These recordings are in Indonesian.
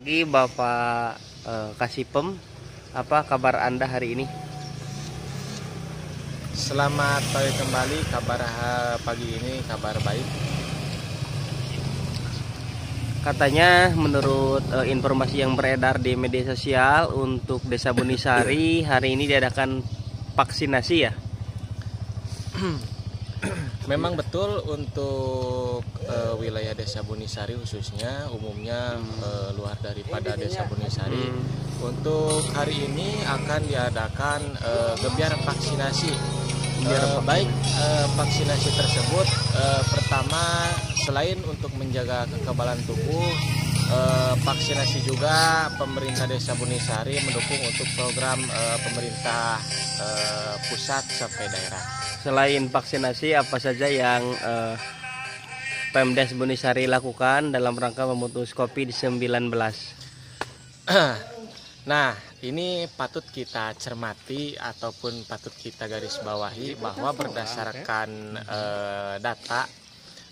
Pagi Bapak Kasipem, apa kabar Anda hari ini? Selamat pagi kembali, kabar pagi ini kabar baik. Katanya menurut informasi yang beredar di media sosial untuk Desa Bunisari hari ini diadakan vaksinasi ya? Memang betul untuk wilayah Desa Bunisari khususnya, umumnya luar daripada Desa Bunisari. Untuk hari ini akan diadakan gebiar vaksinasi. Baik vaksinasi tersebut pertama selain untuk menjaga kekebalan tubuh, vaksinasi juga pemerintah Desa Bunisari mendukung untuk program pemerintah pusat sampai daerah. Selain vaksinasi, apa saja yang Pemdes Bunisari lakukan dalam rangka memutus COVID-19? Nah, ini patut kita cermati ataupun patut kita garis bawahi bahwa berdasarkan data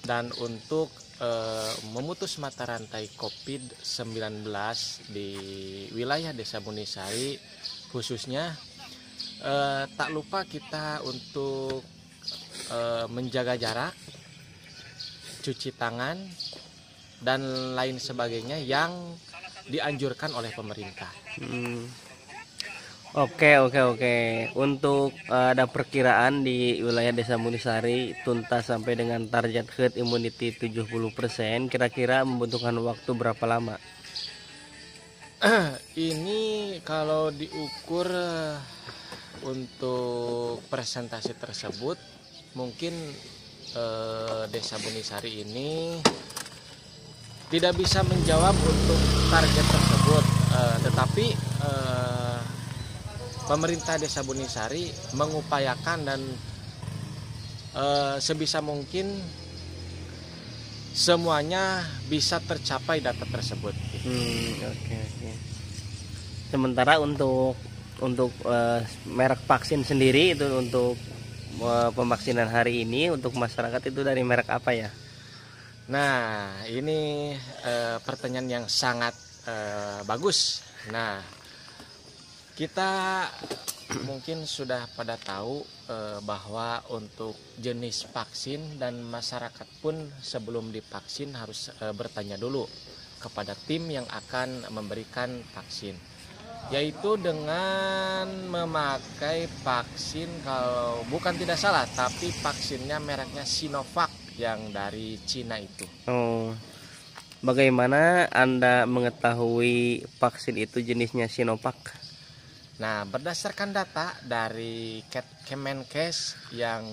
dan untuk memutus mata rantai COVID-19 di wilayah Desa Bunisari khususnya, tak lupa kita untuk menjaga jarak, cuci tangan, dan lain sebagainya yang dianjurkan oleh pemerintah. Oke. Untuk ada perkiraan di wilayah Desa Bunisari tuntas sampai dengan target herd immunity 70%, kira-kira membutuhkan waktu berapa lama? Ini kalau diukur untuk presentasi tersebut, mungkin Desa Bunisari ini tidak bisa menjawab untuk target tersebut, tetapi pemerintah Desa Bunisari mengupayakan dan sebisa mungkin semuanya bisa tercapai data tersebut. Oke. Sementara untuk merek vaksin sendiri itu untuk pemaksinan hari ini untuk masyarakat itu dari merek apa ya? Nah, ini pertanyaan yang sangat bagus. Nah, kita mungkin sudah pada tahu bahwa untuk jenis vaksin dan masyarakat pun sebelum divaksin harus bertanya dulu kepada tim yang akan memberikan vaksin, yaitu dengan memakai vaksin, kalau bukan tidak salah, tapi vaksinnya mereknya Sinovac yang dari Cina itu. Bagaimana Anda mengetahui vaksin itu jenisnya Sinovac? Nah, berdasarkan data dari Kemenkes yang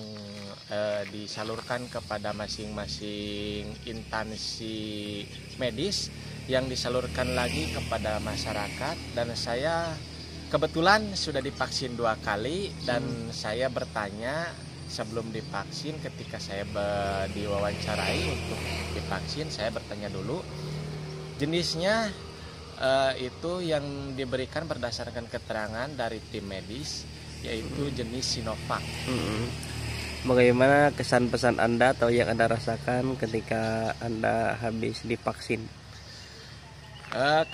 disalurkan kepada masing-masing instansi medis, yang disalurkan lagi kepada masyarakat, dan saya kebetulan sudah divaksin 2 kali dan saya bertanya sebelum divaksin, ketika saya diwawancarai untuk divaksin, saya bertanya dulu jenisnya. Itu yang diberikan berdasarkan keterangan dari tim medis, yaitu jenis Sinovac. Bagaimana kesan pesan Anda atau yang Anda rasakan ketika Anda habis divaksin?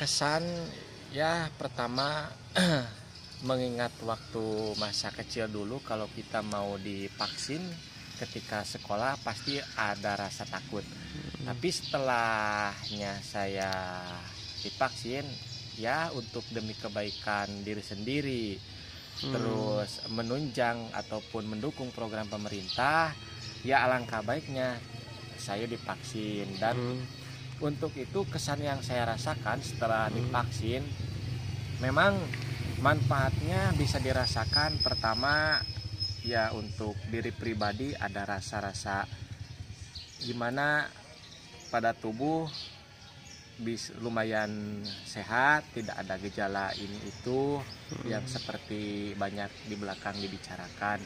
Kesan ya, pertama mengingat waktu masa kecil dulu, kalau kita mau divaksin ketika sekolah pasti ada rasa takut. Tapi setelahnya saya divaksin, ya untuk demi kebaikan diri sendiri, terus menunjang ataupun mendukung program pemerintah, ya alangkah baiknya saya divaksin. Dan untuk itu kesan yang saya rasakan setelah divaksin, memang manfaatnya bisa dirasakan. Pertama ya, untuk diri pribadi ada rasa-rasa gimana pada tubuh bisa lumayan sehat, tidak ada gejala ini itu yang seperti banyak di belakang dibicarakan.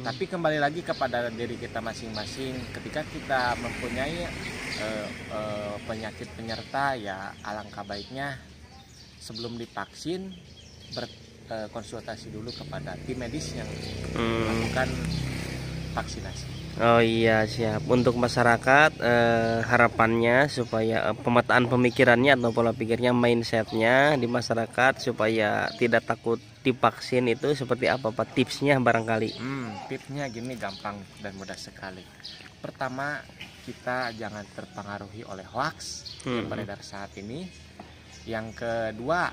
Tapi kembali lagi kepada diri kita masing-masing, ketika kita mempunyai penyakit penyerta, ya alangkah baiknya sebelum divaksin berkonsultasi dulu kepada tim medis yang melakukan vaksinasi. Oh iya siap. Untuk masyarakat harapannya supaya pemetaan pemikirannya atau pola pikirnya, mindsetnya di masyarakat supaya tidak takut divaksin itu seperti apa Pak? Tipsnya barangkali. Tipsnya gini, gampang dan mudah sekali. Pertama, kita jangan terpengaruhi oleh hoax yang beredar saat ini. Yang kedua,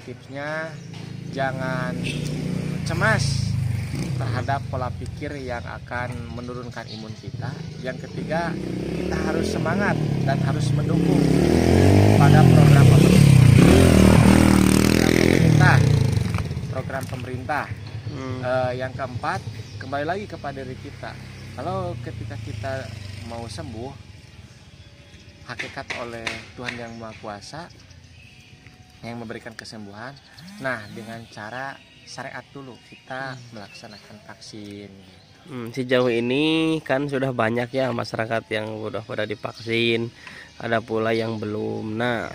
tipsnya jangan cemas terhadap pola pikir yang akan menurunkan imun kita. Yang ketiga, kita harus semangat dan harus mendukung pada program pemerintah. Yang keempat, kembali lagi kepada diri kita. Kalau ketika kita mau sembuh, hakikat oleh Tuhan yang Maha Kuasa yang memberikan kesembuhan. Nah, dengan cara syariat dulu kita melaksanakan vaksin. Sejauh ini kan sudah banyak ya masyarakat yang sudah pada divaksin, ada pula yang belum. Nah,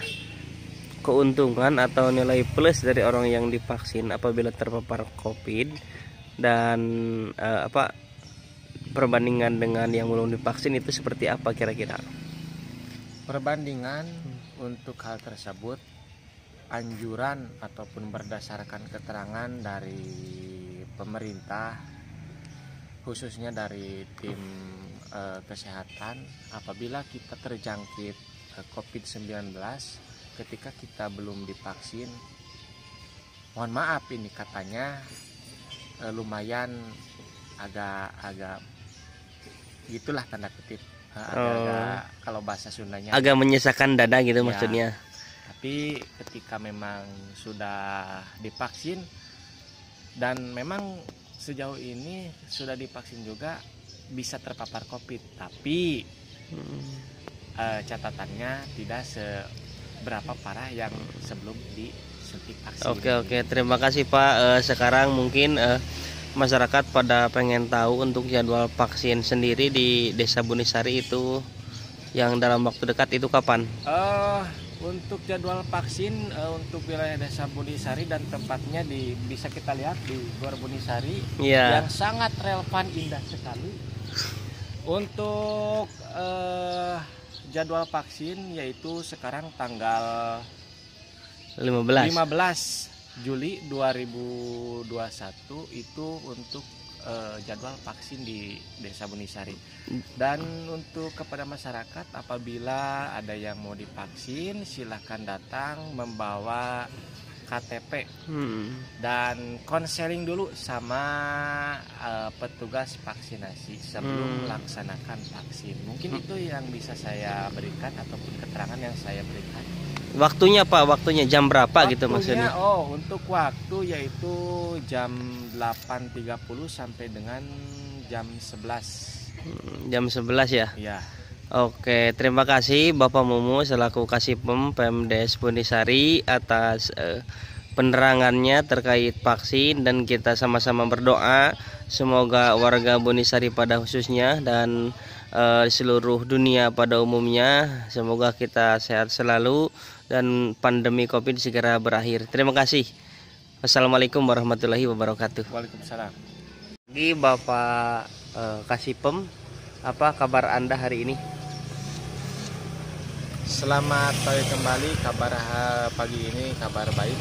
keuntungan atau nilai plus dari orang yang divaksin apabila terpapar COVID dan perbandingan dengan yang belum divaksin itu seperti apa kira-kira? Perbandingan untuk hal tersebut, anjuran ataupun berdasarkan keterangan dari pemerintah, khususnya dari tim kesehatan, apabila kita terjangkit COVID-19 ketika kita belum divaksin, mohon maaf ini katanya lumayan agak gitulah tanda kutip, agak kalau bahasa Sundanya agak menyisakan dada gitu ya, maksudnya. Tapi ketika memang sudah divaksin dan memang sejauh ini sudah divaksin juga bisa terpapar COVID, tapi catatannya tidak seberapa parah yang sebelum disuntik vaksin. Oke, terima kasih Pak. Sekarang mungkin masyarakat pada pengen tahu untuk jadwal vaksin sendiri di Desa Bunisari itu yang dalam waktu dekat itu kapan? Untuk jadwal vaksin untuk wilayah Desa Bunisari dan tempatnya bisa kita lihat di Gor Bunisari yang sangat relevan, indah sekali. Untuk jadwal vaksin yaitu sekarang tanggal 15 Juli 2021 itu untuk jadwal vaksin di Desa Bunisari. Dan untuk kepada masyarakat, apabila ada yang mau divaksin, silahkan datang membawa KTP dan konseling dulu sama petugas vaksinasi sebelum melaksanakan vaksin. Mungkin itu yang bisa saya berikan ataupun keterangan yang saya berikan. Waktunya Pak, waktunya jam berapa gitu maksudnya? Untuk waktu yaitu jam 8.30 sampai dengan jam 11. Jam 11 ya? Iya. Oke, terima kasih Bapak Mumu selaku Kasipem Pemdes Bunisari atas penerangannya terkait vaksin, dan kita sama-sama berdoa semoga warga Bunisari pada khususnya dan seluruh dunia pada umumnya semoga kita sehat selalu dan pandemi COVID segera berakhir. Terima kasih. Wassalamualaikum warahmatullahi wabarakatuh. Waalaikumsalam. Di Bapak Kasipem, apa kabar Anda hari ini? Selamat pagi kembali. Kabar pagi ini kabar baik.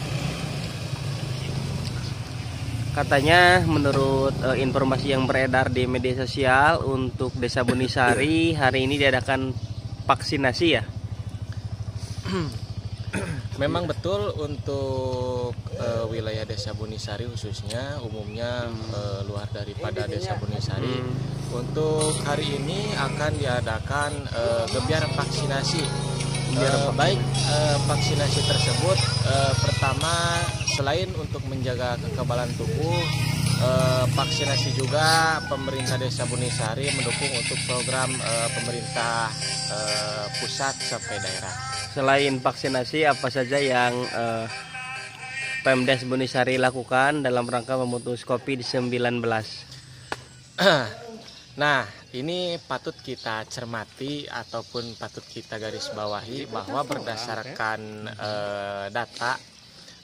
Katanya menurut informasi yang beredar di media sosial untuk Desa Bunisari hari ini diadakan vaksinasi ya? Memang betul untuk wilayah Desa Bunisari khususnya, umumnya luar daripada Desa Bunisari. Untuk hari ini akan diadakan gebiar vaksinasi. Baik vaksinasi tersebut pertama selain untuk menjaga kekebalan tubuh, vaksinasi juga pemerintah Desa Bunisari mendukung untuk program pemerintah pusat sampai daerah. Selain vaksinasi, apa saja yang Pemdes Bunisari lakukan dalam rangka memutus COVID-19? Nah, ini patut kita cermati ataupun patut kita garis bawahi bahwa berdasarkan data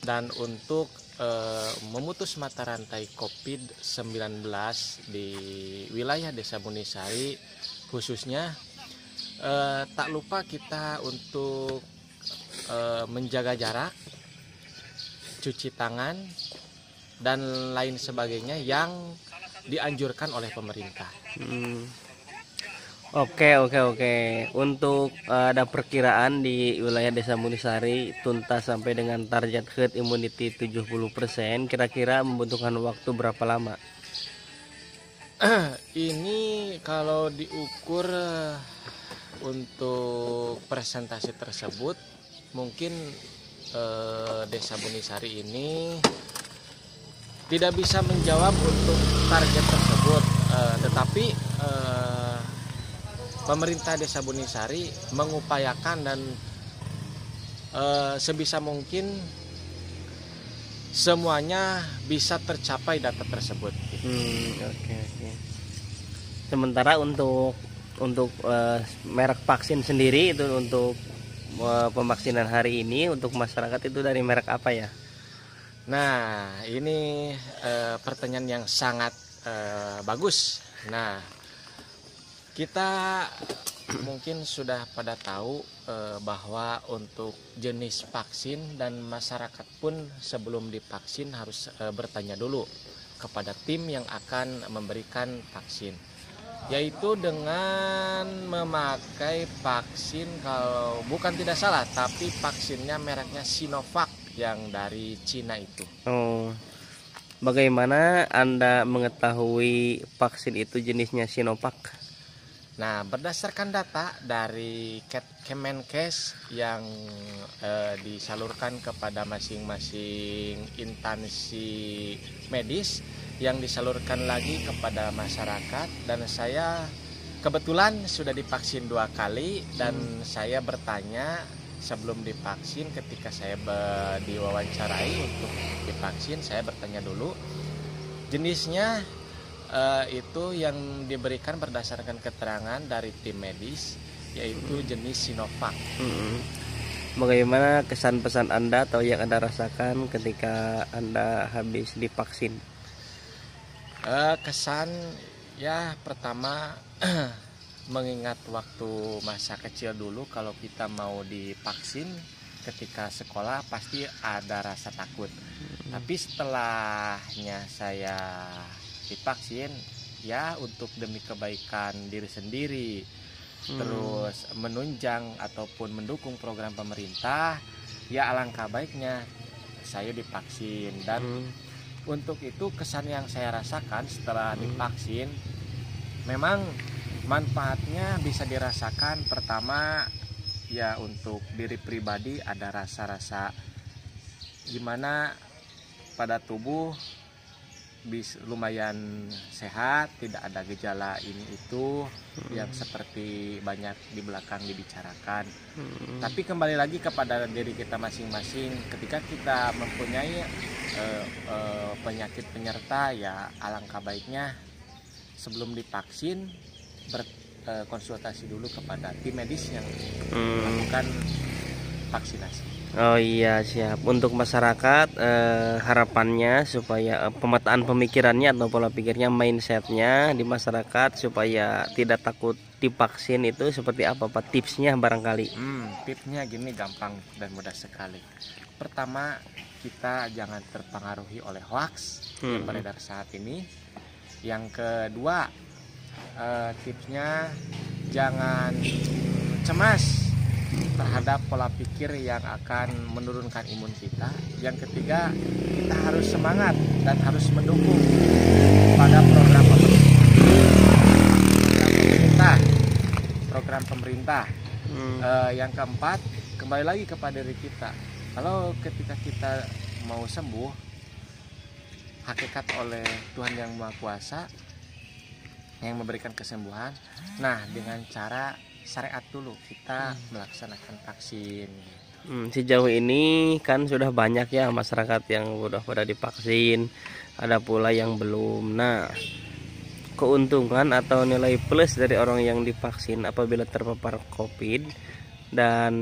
dan untuk memutus mata rantai COVID-19 di wilayah Desa Bunisari khususnya, tak lupa kita untuk menjaga jarak, cuci tangan, dan lain sebagainya yang dianjurkan oleh pemerintah. Oke. Untuk ada perkiraan di wilayah Desa Bunisari tuntas sampai dengan target herd immunity 70%, kira-kira membutuhkan waktu berapa lama? Ini kalau diukur untuk presentasi tersebut, mungkin Desa Bunisari ini tidak bisa menjawab untuk target tersebut, tetapi pemerintah Desa Bunisari mengupayakan dan sebisa mungkin semuanya bisa tercapai data tersebut. Oke. Sementara untuk merek vaksin sendiri itu untuk pemaksinan hari ini untuk masyarakat itu dari merek apa ya? Nah, ini pertanyaan yang sangat bagus. Nah, kita mungkin sudah pada tahu bahwa untuk jenis vaksin dan masyarakat pun sebelum divaksin harus bertanya dulu kepada tim yang akan memberikan vaksin, yaitu dengan memakai vaksin, kalau bukan tidak salah, tapi vaksinnya mereknya Sinovac yang dari Cina itu. Bagaimana Anda mengetahui vaksin itu jenisnya Sinovac? Nah, berdasarkan data dari Kemenkes yang disalurkan kepada masing-masing instansi medis, yang disalurkan lagi kepada masyarakat, dan saya kebetulan sudah divaksin 2 kali, dan saya bertanya sebelum divaksin, ketika saya diwawancarai untuk divaksin, saya bertanya dulu jenisnya. Itu yang diberikan berdasarkan keterangan dari tim medis, yaitu jenis Sinovac. Bagaimana kesan pesan Anda atau yang Anda rasakan ketika Anda habis divaksin? Kesan ya, pertama mengingat waktu masa kecil dulu, kalau kita mau divaksin ketika sekolah pasti ada rasa takut. Tapi setelahnya saya divaksin, ya untuk demi kebaikan diri sendiri, terus menunjang ataupun mendukung program pemerintah, ya alangkah baiknya saya divaksin. Dan untuk itu kesan yang saya rasakan setelah divaksin, memang manfaatnya bisa dirasakan. Pertama ya, untuk diri pribadi ada rasa-rasa gimana pada tubuh lumayan sehat, tidak ada gejala ini itu yang seperti banyak di belakang dibicarakan. Tapi kembali lagi kepada diri kita masing-masing, ketika kita mempunyai penyakit penyerta, ya alangkah baiknya sebelum divaksin berkonsultasi dulu kepada tim medis yang melakukan vaksinasi. Oh iya, siap. Untuk masyarakat harapannya supaya pemetaan pemikirannya atau pola pikirnya, mindsetnya di masyarakat supaya tidak takut divaksin itu seperti apa Pak tipsnya barangkali? Tipsnya gini, gampang dan mudah sekali. Pertama, kita jangan terpengaruhi oleh hoax yang beredar saat ini. Yang kedua, tipsnya jangan cemas terhadap pola pikir yang akan menurunkan imun kita. Yang ketiga, kita harus semangat dan harus mendukung pada program pemerintah. Yang keempat, kembali lagi kepada diri kita. Kalau ketika kita mau sembuh, hakikat oleh Tuhan Yang Maha Kuasa yang memberikan kesembuhan. Nah, dengan cara syariat dulu kita melaksanakan vaksin. Sejauh ini kan sudah banyak ya masyarakat yang sudah pada divaksin, ada pula yang belum. Nah, keuntungan atau nilai plus dari orang yang divaksin apabila terpapar COVID dan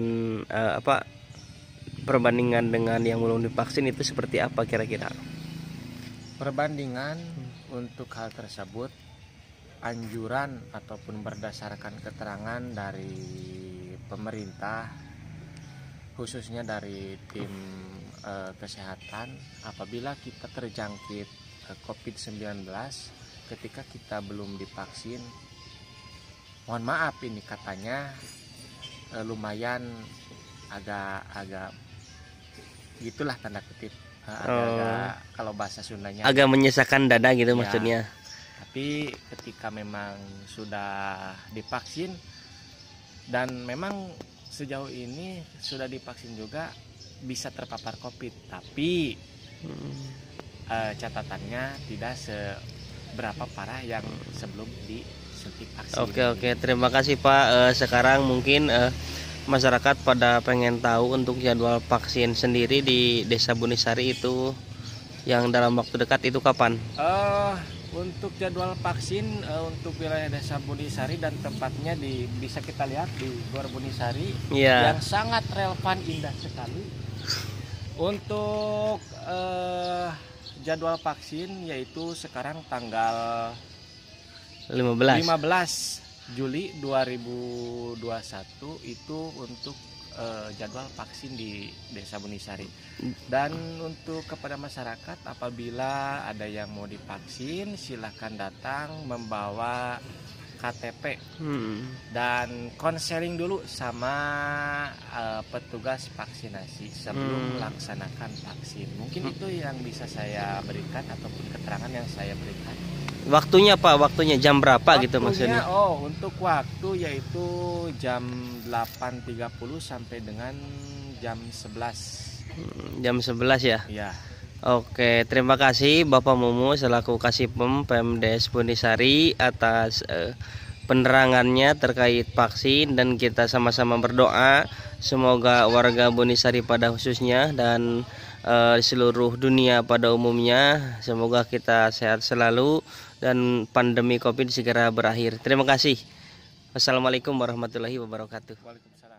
perbandingan dengan yang belum divaksin itu seperti apa kira-kira? Perbandingan untuk hal tersebut, anjuran ataupun berdasarkan keterangan dari pemerintah, khususnya dari tim kesehatan, apabila kita terjangkit COVID-19 ketika kita belum divaksin, mohon maaf ini katanya lumayan agak gitulah tanda kutip, agak kalau bahasa Sundanya agak menyisakan dada gitu ya, maksudnya. tapi ketika memang sudah divaksin dan memang sejauh ini sudah divaksin juga bisa terpapar COVID, tapi catatannya tidak seberapa parah yang sebelum disuntik vaksin. Oke, terima kasih Pak. Sekarang mungkin masyarakat pada pengen tahu untuk jadwal vaksin sendiri di Desa Bunisari itu yang dalam waktu dekat itu kapan? Untuk jadwal vaksin untuk wilayah Desa Bunisari dan tempatnya bisa kita lihat di Gor Bunisari yang sangat relevan, indah sekali. Untuk jadwal vaksin yaitu sekarang tanggal 15 Juli 2021 itu untuk jadwal vaksin di Desa Bunisari. Dan untuk kepada masyarakat, apabila ada yang mau divaksin, silahkan datang membawa KTP dan konseling dulu sama petugas vaksinasi sebelum melaksanakan vaksin. Mungkin itu yang bisa saya berikan ataupun keterangan yang saya berikan. Waktunya Pak, waktunya jam berapa gitu maksudnya? Untuk waktu yaitu jam 8.30 sampai dengan jam 11. Jam 11 ya? Iya. Oke, terima kasih Bapak Mumu selaku Kasipem Pemdes Bunisari atas penerangannya terkait vaksin, dan kita sama-sama berdoa semoga warga Bunisari pada khususnya dan seluruh dunia pada umumnya semoga kita sehat selalu dan pandemi COVID segera berakhir. Terima kasih. Wassalamualaikum warahmatullahi wabarakatuh. Waalaikumsalam.